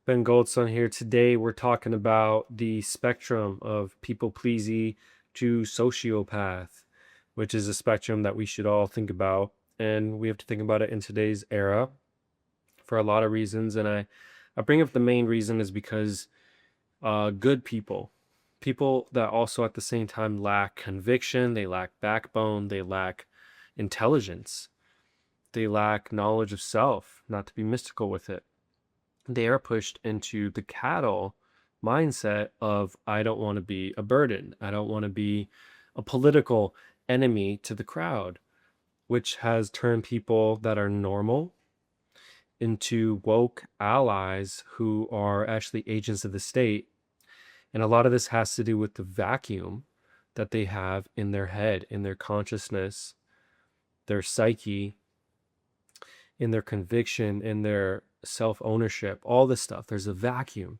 Ben Goldson here. Today we're talking about the spectrum of people pleasy to sociopath, which is a spectrum that we should all think about. And we have to think about it in today's era for a lot of reasons. And I bring up the main reason is because good people, people that also at the same time lack conviction, they lack backbone, they lack intelligence, they lack knowledge of self, not to be mystical with it, they are pushed into the cattle mindset of I don't want to be a burden. I don't want to be a political enemy to the crowd, which has turned people that are normal into woke allies who are actually agents of the state. And a lot of this has to do with the vacuum that they have in their head, in their consciousness, their psyche, in their conviction, in their self ownership, all this stuff. There's a vacuum.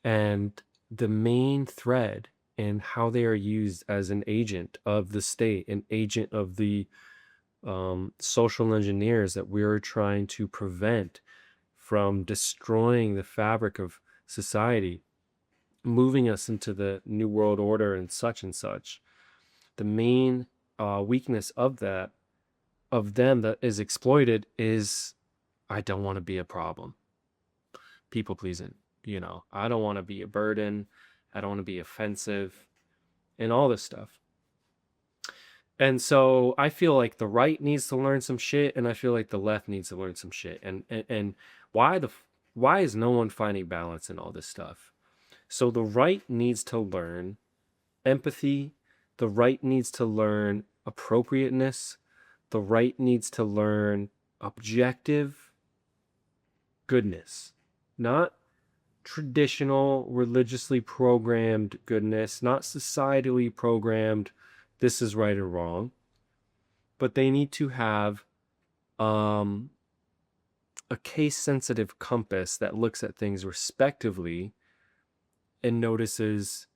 And the main thread in how they are used as an agent of the state, an agent of the social engineers that we're trying to prevent from destroying the fabric of society, moving us into the new world order and such and such. The main weakness of that, of them that is exploited is I don't want to be a problem. People pleasing. I don't want to be a burden. I don't want to be offensive and all this stuff. And so I feel like the right needs to learn some shit, and I feel like the left needs to learn some shit. And why is no one finding balance in all this stuff? So the right needs to learn empathy, the right needs to learn appropriateness, the right needs to learn objective goodness, not traditional religiously programmed goodness, not societally programmed this is right or wrong, but they need to have a case sensitive compass that looks at things respectively and notices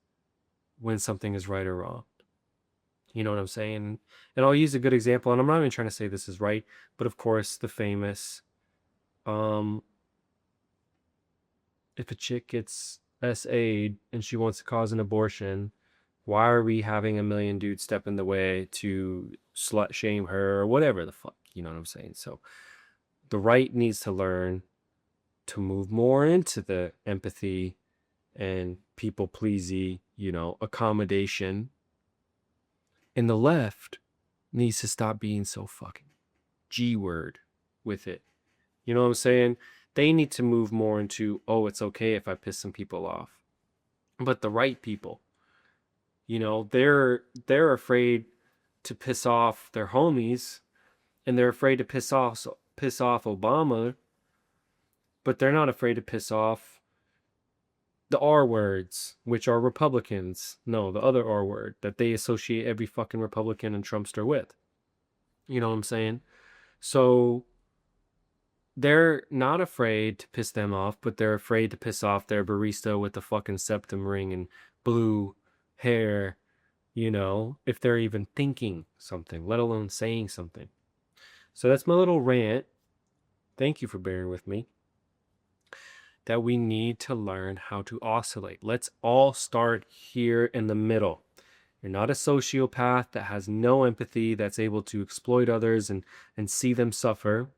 when something is right or wrong. You know what I'm saying? And I'll use a good example, and I'm not even trying to say this is right, but of course the famous if a chick gets SA'd and she wants to cause an abortion, why are we having a million dudes step in the way to slut shame her or whatever the fuck? You know what I'm saying? So the right needs to learn to move more into the empathy and people pleasy, accommodation. And the left needs to stop being so fucking G word with it. You know what I'm saying? They need to move more into, oh, it's okay if I piss some people off. But the right people, they're afraid to piss off their homies, and they're afraid to piss off Obama, but they're not afraid to piss off the R words, which are Republicans. No, the other R word that they associate every fucking Republican and Trumpster with. You know what I'm saying? So they're not afraid to piss them off, but they're afraid to piss off their barista with the fucking septum ring and blue hair, if they're even thinking something, let alone saying something. So that's my little rant. Thank you for bearing with me. That we need to learn how to oscillate. Let's all start here in the middle. You're not a sociopath that has no empathy, that's able to exploit others and see them suffer.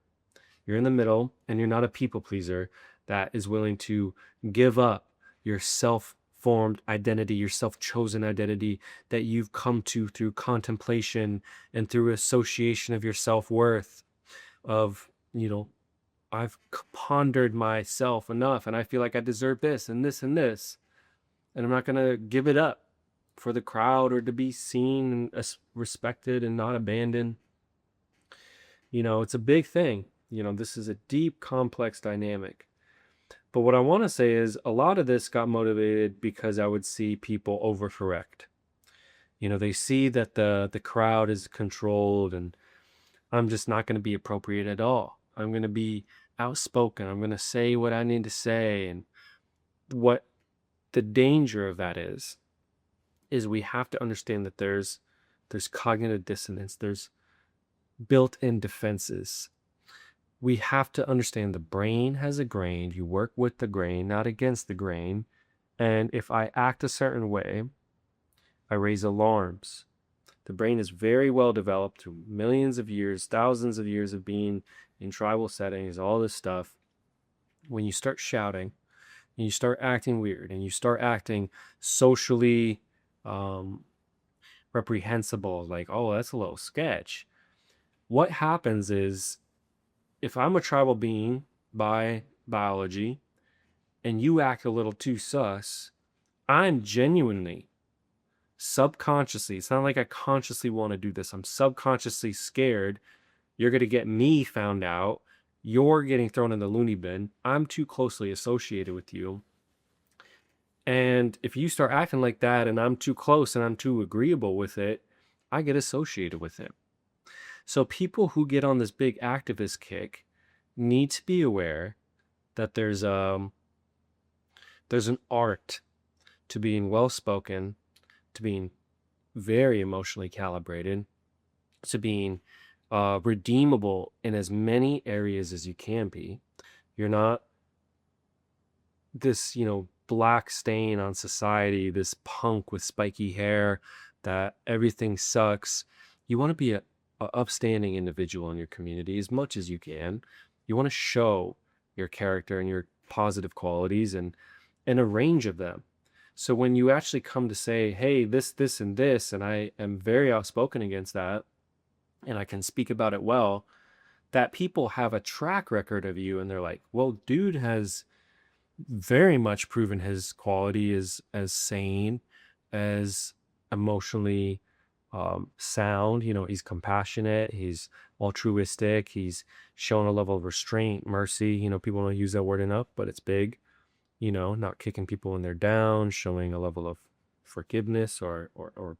You're in the middle, and you're not a people pleaser that is willing to give up your self-formed identity, your self-chosen identity that you've come to through contemplation and through association of your self-worth of, I've pondered myself enough and I feel like I deserve this and this and this, and I'm not going to give it up for the crowd or to be seen and respected and not abandoned. It's a big thing. This is a deep, complex dynamic. But what I want to say is a lot of this got motivated because I would see people overcorrect. They see that the crowd is controlled and I'm just not going to be appropriate at all. I'm going to be outspoken. I'm going to say what I need to say. And what the danger of that is we have to understand that there's cognitive dissonance. There's built-in defenses. we have to understand the brain has a grain. You work with the grain, not against the grain. And if I act a certain way, I raise alarms. The brain is very well developed through millions of years, thousands of years of being in tribal settings, all this stuff. When you start shouting and you start acting weird and you start acting socially um, reprehensible, like, oh, that's a little sketch. What happens is, if I'm a tribal being by biology and you act a little too sus, I'm genuinely, subconsciously, it's not like I consciously want to do this, I'm subconsciously scared you're going to get me found out. You're getting thrown in the loony bin. I'm too closely associated with you. And if you start acting like that and I'm too close and I'm too agreeable with it, I get associated with it. So people who get on this big activist kick need to be aware that there's an art to being well spoken, to being very emotionally calibrated, to being redeemable in as many areas as you can be. You're not this, black stain on society, this punk with spiky hair that everything sucks. You want to be a upstanding individual in your community as much as you can. You want to show your character and your positive qualities and a range of them. So when you actually come to say, hey, this, and this, and I am very outspoken against that, and I can speak about it well, that people have a track record of you and they're like, well, dude has very much proven his quality as sane, as emotionally sound. He's compassionate, he's altruistic, he's shown a level of restraint, mercy. People don't use that word enough, but it's big. Not kicking people when they're down, showing a level of forgiveness or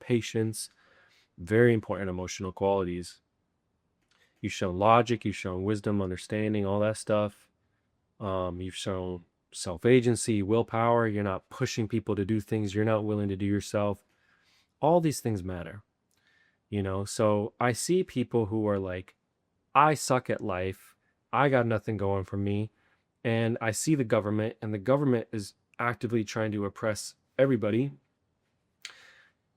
patience. Very important emotional qualities. You've shown logic, you've shown wisdom, understanding, all that stuff. You've shown self-agency, willpower. You're not pushing people to do things you're not willing to do yourself. All these things matter. So I see people who are like, I suck at life, I got nothing going for me, and I see the government, and the government is actively trying to oppress everybody,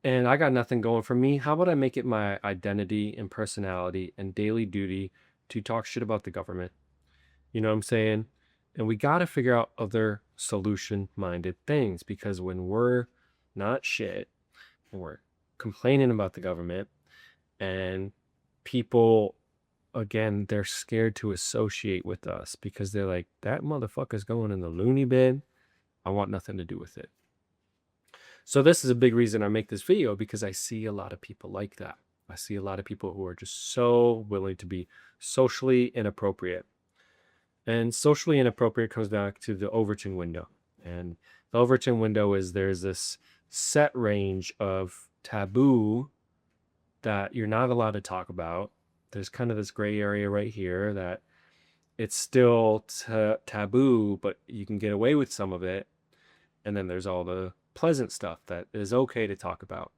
and I got nothing going for me. How about I make it my identity and personality and daily duty to talk shit about the government? You know what I'm saying? And we got to figure out other solution-minded things, because when we're not shit and we're complaining about the government, and people, again, they're scared to associate with us because they're like, that motherfucker's going in the loony bin, I want nothing to do with it. So this is a big reason I make this video, because I see a lot of people like that. I see a lot of people who are just so willing to be socially inappropriate. And socially inappropriate comes back to the Overton window. And the Overton window is, there's this set range of taboo that you're not allowed to talk about. There's kind of this gray area right here that it's still taboo, but you can get away with some of it. And then there's all the pleasant stuff that is okay to talk about.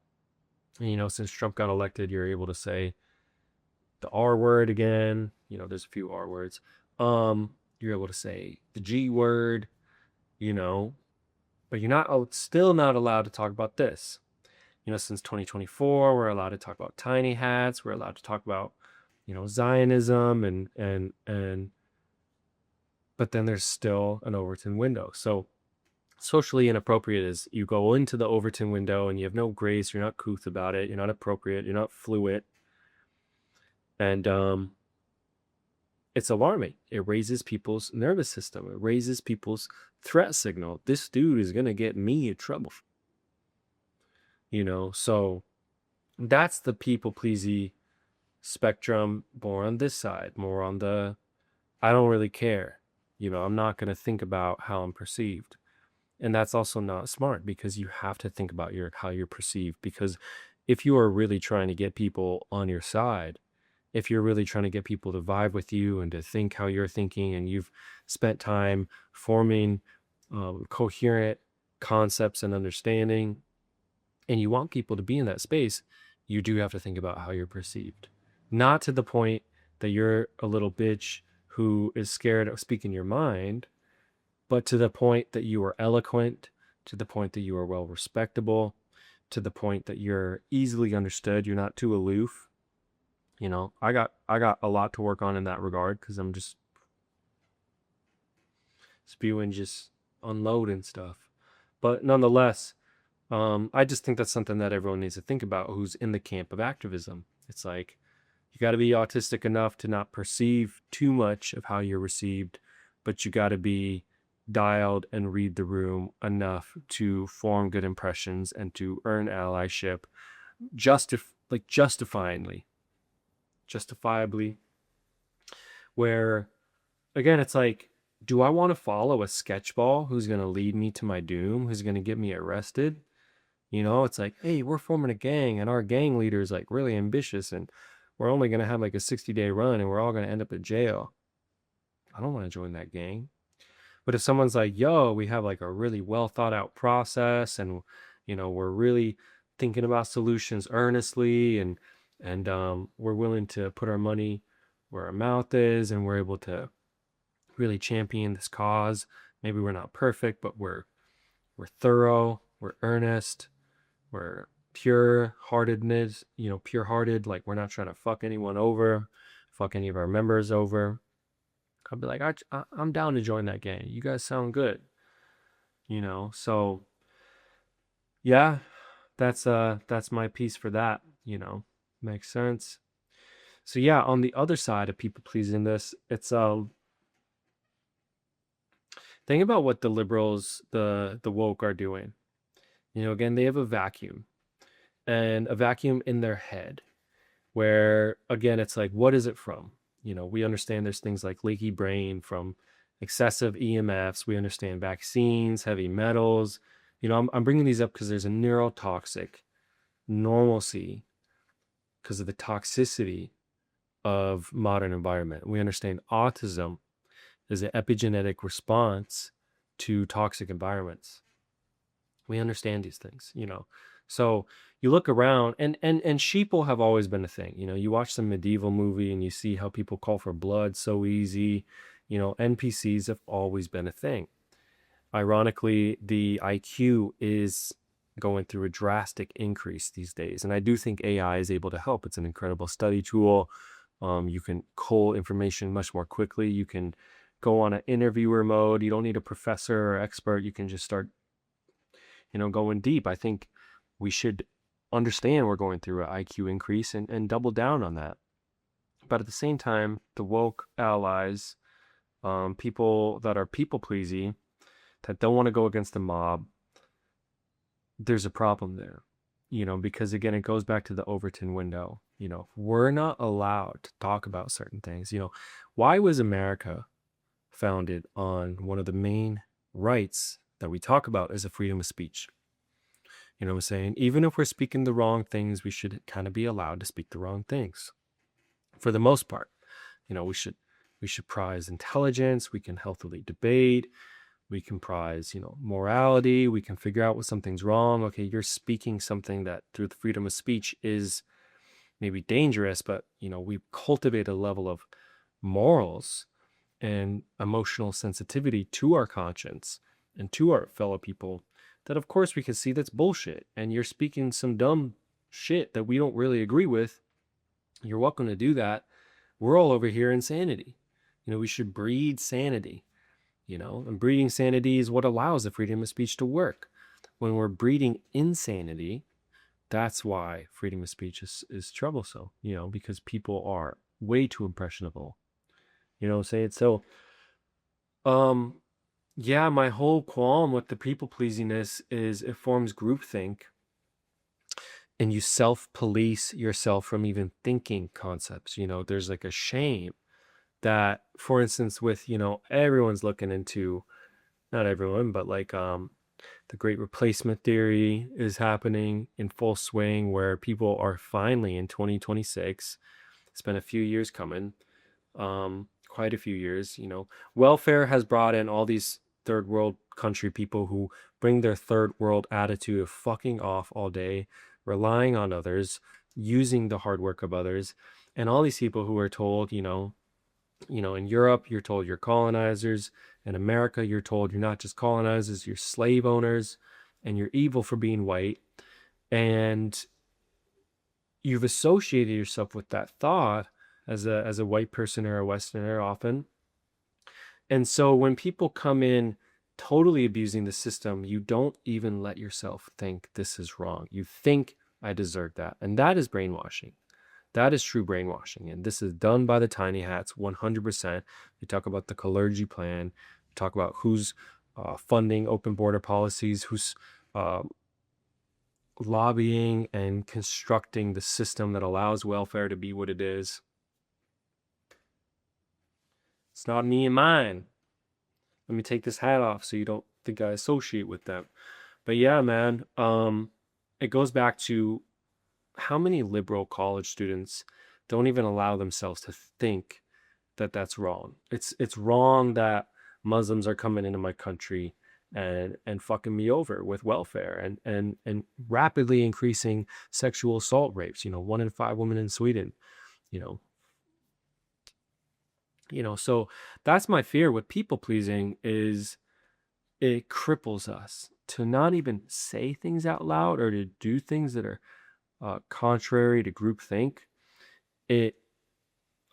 And, since Trump got elected, you're able to say the R word again. There's a few R words. You're able to say the G word, but you're still not allowed to talk about this. Since 2024, we're allowed to talk about tiny hats. We're allowed to talk about, Zionism and but then there's still an Overton window. So socially inappropriate is you go into the Overton window and you have no grace. You're not couth about it. You're not appropriate. You're not fluid. And it's alarming. It raises people's nervous system. It raises people's threat signal. This dude is going to get me in trouble. So that's the people-pleasy spectrum, more on this side, more on the, I don't really care. I'm not going to think about how I'm perceived. And that's also not smart, because you have to think about how you're perceived. Because if you are really trying to get people on your side, if you're really trying to get people to vibe with you and to think how you're thinking, and you've spent time forming coherent concepts and understanding, and you want people to be in that space, you do have to think about how you're perceived. Not to the point that you're a little bitch who is scared of speaking your mind, but to the point that you are eloquent, to the point that you are well respectable, to the point that you're easily understood, you're not too aloof. I got a lot to work on in that regard because I'm just spewing, just unloading stuff. But nonetheless, I just think that's something that everyone needs to think about who's in the camp of activism. It's like you got to be autistic enough to not perceive too much of how you're received, but you got to be dialed and read the room enough to form good impressions and to earn allyship justifiably, where again it's like, do I want to follow a sketchball who's going to lead me to my doom, who's going to get me arrested? It's like, hey, we're forming a gang and our gang leader is like really ambitious and we're only going to have like a 60-day run and we're all going to end up in jail. I don't want to join that gang. But if someone's like, yo, we have like a really well thought out process and, we're really thinking about solutions earnestly and we're willing to put our money where our mouth is and we're able to really champion this cause. Maybe we're not perfect, but we're thorough, we're earnest, we're pure-hearted, like we're not trying to fuck anyone over, fuck any of our members over. I'd be like, I'm down to join that gang. You guys sound good. So yeah, that's my piece for that, makes sense. So yeah, on the other side of people pleasing this, it's think about what the liberals, the woke are doing. Again, they have a vacuum in their head where, again, it's like, what is it from? We understand there's things like leaky brain from excessive EMFs. We understand vaccines, heavy metals. I'm bringing these up because there's a neurotoxic normalcy because of the toxicity of modern environment. We understand autism is an epigenetic response to toxic environments. We understand these things, So you look around and sheeple have always been a thing. You watch some medieval movie and you see how people call for blood so easy. NPCs have always been a thing. Ironically, the IQ is going through a drastic increase these days. And I do think AI is able to help. It's an incredible study tool. You can cull information much more quickly. You can go on an interviewer mode. You don't need a professor or expert. You can just start, going deep. I think we should understand we're going through an IQ increase and double down on that. But at the same time, the woke allies, people that are people pleasy, that don't want to go against the mob, there's a problem there, because again, it goes back to the Overton window. We're not allowed to talk about certain things. Why was America founded on one of the main rights that we talk about as a freedom of speech? You know what I'm saying? Even if we're speaking the wrong things, we should kind of be allowed to speak the wrong things. For the most part, we should prize intelligence. We can healthily debate. We can prize, morality. We can figure out when something's wrong. Okay, you're speaking something that through the freedom of speech is maybe dangerous, but, we cultivate a level of morals and emotional sensitivity to our conscience and to our fellow people that, of course, we can see that's bullshit. And you're speaking some dumb shit that we don't really agree with. You're welcome to do that. We're all over here in sanity. We should breed sanity. And breeding sanity is what allows the freedom of speech to work. When we're breeding insanity, that's why freedom of speech is troublesome, because people are way too impressionable. Say it. So, yeah, my whole qualm with the people pleasingness is it forms groupthink and you self-police yourself from even thinking concepts. There's like a shame that, for instance, with, everyone's looking into, not everyone, but like the great replacement theory is happening in full swing where people are finally in 2026. It's been a few years coming, quite a few years, welfare has brought in all these third world country people who bring their third world attitude of fucking off all day, relying on others, using the hard work of others. And all these people who are told, In Europe, you're told you're colonizers. In America, you're told you're not just colonizers, you're slave owners, and you're evil for being white. And you've associated yourself with that thought as a white person or a Westerner often. And so when people come in totally abusing the system, you don't even let yourself think this is wrong. You think I deserve that. And that is brainwashing. That is true brainwashing. And this is done by the tiny hats 100%. They talk about the clergy plan, talk about who's funding open border policies, who's uh, lobbying and constructing the system that allows welfare to be what it is. It's not me and mine. Let me take this hat off so you don't think I associate with them. But yeah, man, it goes back to how many liberal college students don't even allow themselves to think that that's wrong. It's wrong that Muslims are coming into my country and fucking me over with welfare and rapidly increasing sexual assault rapes. 1 in 5 women in Sweden. You know, So that's my fear with people pleasing is it cripples us to not even say things out loud or to do things that are contrary to groupthink. It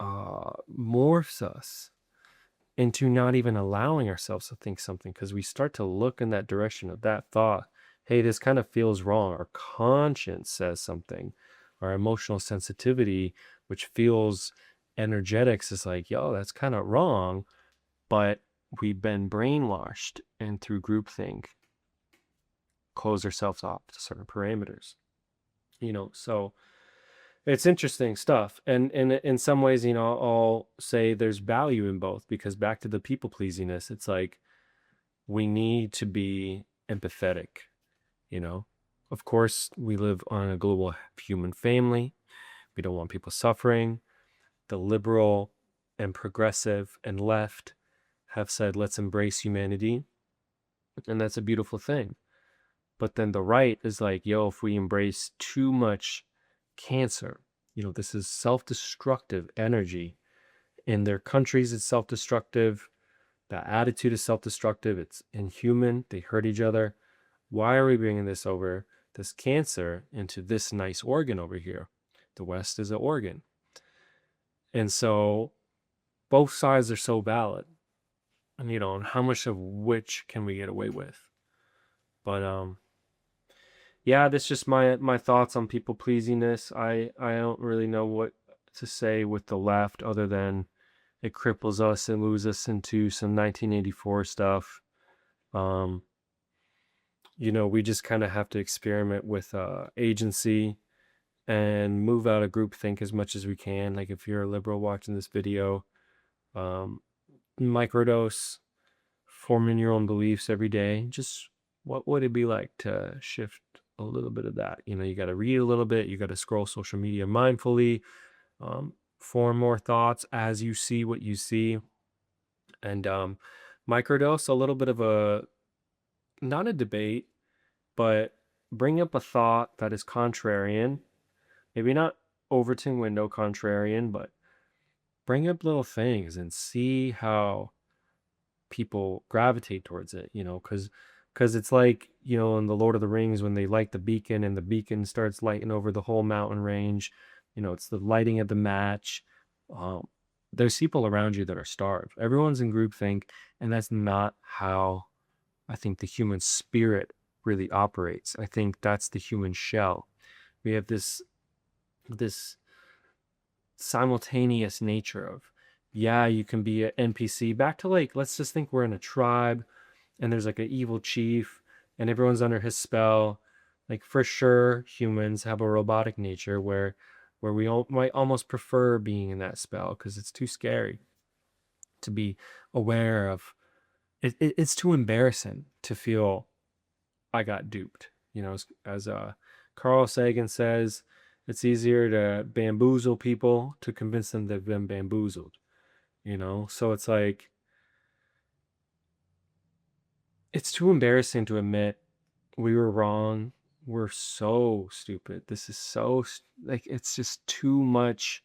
morphs us into not even allowing ourselves to think something because we start to look in that direction of that thought. Hey, this kind of feels wrong. Our conscience says something. Our emotional sensitivity, which feels energetics, is like, yo, that's kind of wrong. But we've been brainwashed and through groupthink close ourselves off to certain parameters. So it's interesting stuff. And in some ways, I'll say there's value in both because back to the people pleasingness, it's like we need to be empathetic, you know. Of course, we live on a global human family. We don't want people suffering. The liberal and progressive and left have said, let's embrace humanity. And that's a beautiful thing. But then the right is like, yo, if we embrace too much cancer, this is self-destructive energy. In their countries, it's self-destructive. The attitude is self-destructive. It's inhuman. They hurt each other. Why are we bringing this cancer, into this nice organ over here? The West is an organ. And so both sides are so valid. And how much of which can we get away with? But yeah, that's just my thoughts on people pleasingness. I don't really know what to say with the left other than it cripples us and moves us into some 1984 stuff. We just kind of have to experiment with agency and move out of groupthink as much as we can. Like if you're a liberal watching this video, microdose, forming your own beliefs every day. Just what would it be like to shift a little bit of that? You got to read a little bit. You got to scroll social media mindfully, form more thoughts as you see what you see. And microdose, a little bit of not a debate, but bring up a thought that is contrarian. Maybe not Overton window contrarian, but bring up little things and see how people gravitate towards it, because it's like, in the Lord of the Rings when they light the beacon and the beacon starts lighting over the whole mountain range, it's the lighting of the match. There's people around you that are starved. Everyone's in groupthink, and that's not how I think the human spirit really operates. I think that's the human shell. We have this simultaneous nature of, yeah, you can be an NPC. Back to like, let's just think we're in a tribe and there's like an evil chief and everyone's under his spell. Like for sure, humans have a robotic nature where we might almost prefer being in that spell because it's too scary to be aware of. It's too embarrassing to feel I got duped. As Carl Sagan says, it's easier to bamboozle people to convince them they've been bamboozled. So it's like, it's too embarrassing to admit we were wrong. We're so stupid. This is so like, it's just too much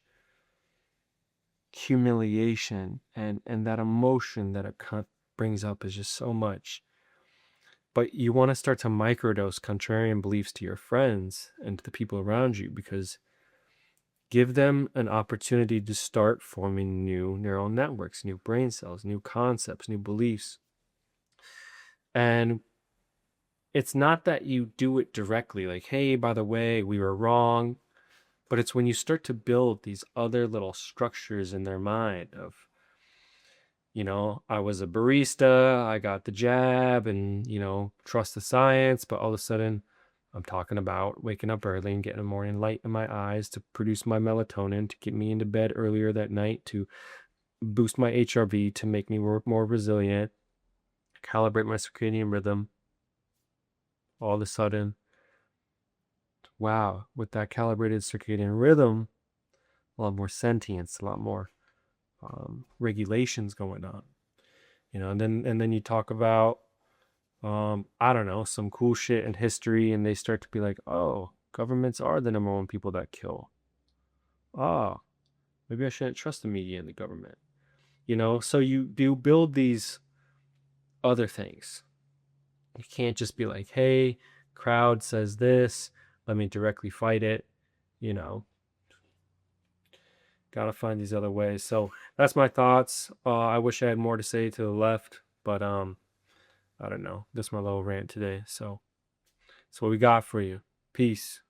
humiliation and that emotion that it brings up is just so much. But you want to start to microdose contrarian beliefs to your friends and to the people around you, because give them an opportunity to start forming new neural networks, new brain cells, new concepts, new beliefs. And it's not that you do it directly, like, hey, by the way, we were wrong. But it's when you start to build these other little structures in their mind of, I was a barista, I got the jab, and, trust the science. But all of a sudden, I'm talking about waking up early and getting a morning light in my eyes to produce my melatonin, to get me into bed earlier that night, to boost my HRV, to make me more resilient, calibrate my circadian rhythm. All of a sudden, wow, with that calibrated circadian rhythm, a lot more sentience, a lot more regulations going on, and then you talk about, I don't know, some cool shit in history, and they start to be like, oh, governments are the number one people that kill. Oh, maybe I shouldn't trust the media and the government. So you do build these other things. You can't just be like, hey, crowd says this, let me directly fight it. Gotta find these other ways. So that's my thoughts. I wish I had more to say to the left, but I don't know. This is my little rant today. So that's what we got for you. Peace.